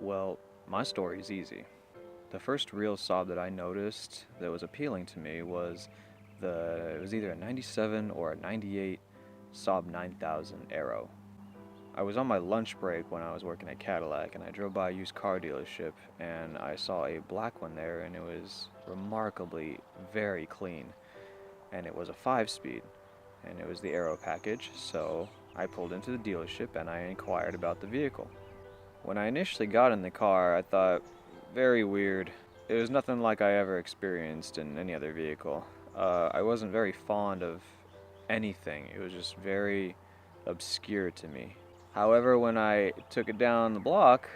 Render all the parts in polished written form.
Well, my story is easy. The first real Saab that I noticed that was appealing to me was it was either a 97 or a 98 Saab 9000 Aero. I was on my lunch break when I was working at Cadillac, and I drove by a used car dealership and I saw a black one there, and it was remarkably very clean, and it was a 5-speed, and it was the Aero package. So I pulled into the dealership and I inquired about the vehicle. When I initially got in the car, I thought, very weird. It was nothing like I ever experienced in any other vehicle. I wasn't very fond of anything. It was just very obscure to me. However, when I took it down the block,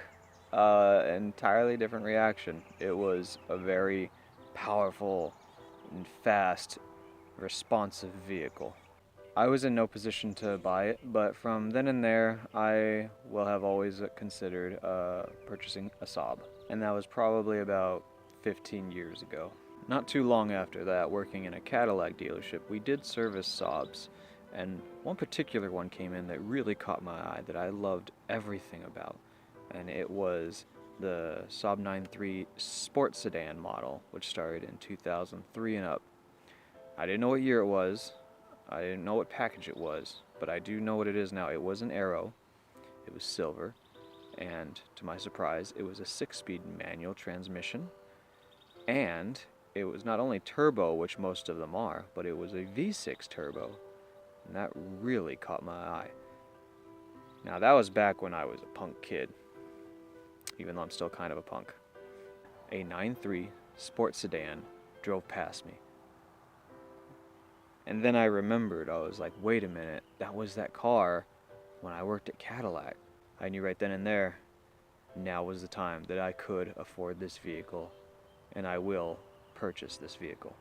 entirely different reaction. It was a very powerful and fast, responsive vehicle. I was in no position to buy it, but from then and there, I will have always considered purchasing a Saab. And that was probably about 15 years ago. Not too long after that, working in a Cadillac dealership, we did service Saabs, and one particular one came in that really caught my eye that I loved everything about, and it was the Saab 93 Sport Sedan model, which started in 2003 and up. I didn't know what year it was. I didn't know what package it was, but I do know what it is now. It was an Aero, it was silver, and to my surprise, it was a 6-speed manual transmission, and it was not only turbo, which most of them are, but it was a V6 turbo, and that really caught my eye. Now that was back when I was a punk kid, even though I'm still kind of a punk. A 9.3 Sport Sedan drove past me. And then I remembered, I was like, wait a minute, that was that car when I worked at Cadillac. I knew right then and there, now was the time that I could afford this vehicle, and I will purchase this vehicle.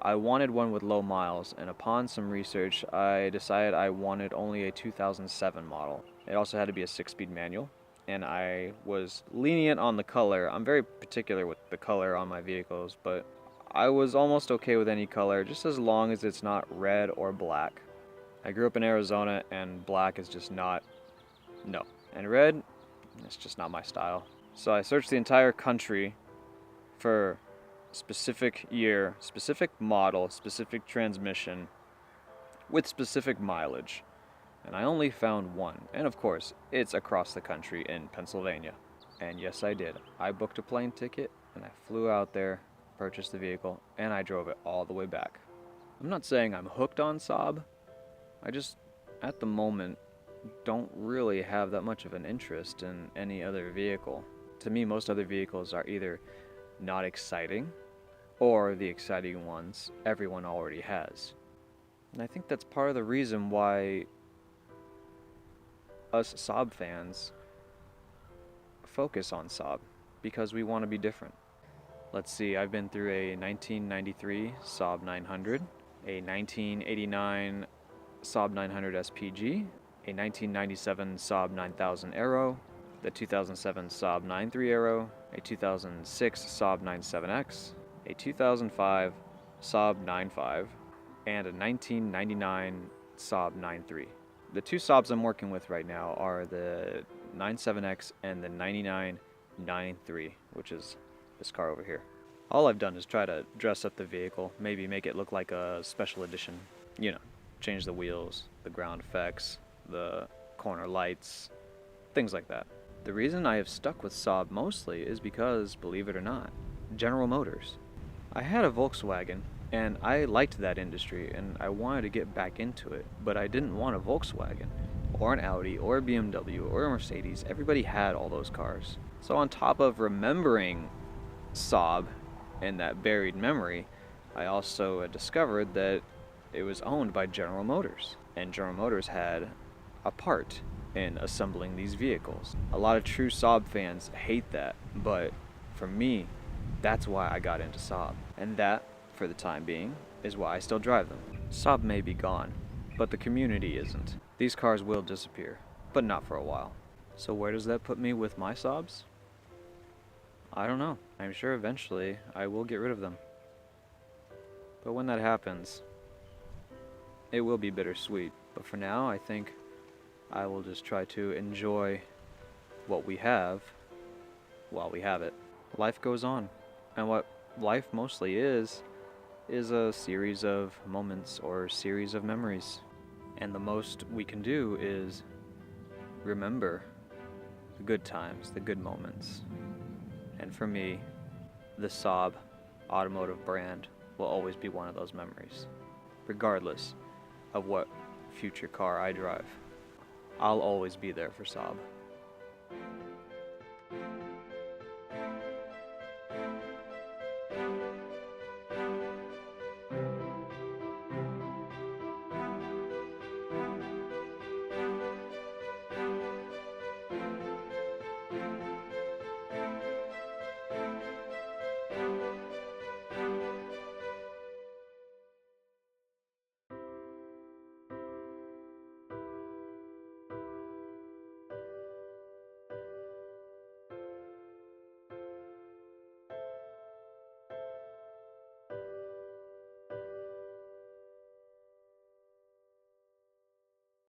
I wanted one with low miles, and upon some research, I decided I wanted only a 2007 model. It also had to be a 6-speed manual, and I was lenient on the color. I'm very particular with the color on my vehicles, but I was almost okay with any color, just as long as it's not red or black. I grew up in Arizona, and black is just not, no. And red, it's just not my style. So I searched the entire country for specific year, specific model, specific transmission, with specific mileage. And I only found one. And of course, it's across the country in Pennsylvania. And yes, I did. I booked a plane ticket, and I flew out there, purchased the vehicle, and I drove it all the way back. I'm not saying I'm hooked on Saab. I just, at the moment, don't really have that much of an interest in any other vehicle. To me, most other vehicles are either not exciting, or the exciting ones everyone already has. And I think that's part of the reason why us Saab fans focus on Saab, because we want to be different. Let's see, I've been through a 1993 Saab 900, a 1989 Saab 900 SPG, a 1997 Saab 9000 Aero, the 2007 Saab 93 Aero, a 2006 Saab 97X, a 2005 Saab 95, and a 1999 Saab 93. The two Saabs I'm working with right now are the 97X and the 99 93, which is this car over here. All I've done is try to dress up the vehicle, maybe make it look like a special edition. You know, change the wheels, the ground effects, the corner lights, things like that. The reason I have stuck with Saab mostly is because, believe it or not, General Motors. I had a Volkswagen, and I liked that industry, and I wanted to get back into it, but I didn't want a Volkswagen, or an Audi, or a BMW, or a Mercedes. Everybody had all those cars. So on top of remembering Saab and that buried memory, I also discovered that it was owned by General Motors, and General Motors had a part in assembling these vehicles. A lot of true Saab fans hate that, but for me, that's why I got into Saab. And that, for the time being, is why I still drive them. Saab may be gone, but the community isn't. These cars will disappear, but not for a while. So where does that put me with my Saabs? I don't know. I'm sure eventually I will get rid of them. But when that happens, it will be bittersweet. But for now, I think I will just try to enjoy what we have while we have it. Life goes on, and what life mostly is a series of moments or series of memories. And the most we can do is remember the good times, the good moments. And for me, the Saab automotive brand will always be one of those memories. Regardless of what future car I drive, I'll always be there for Saab.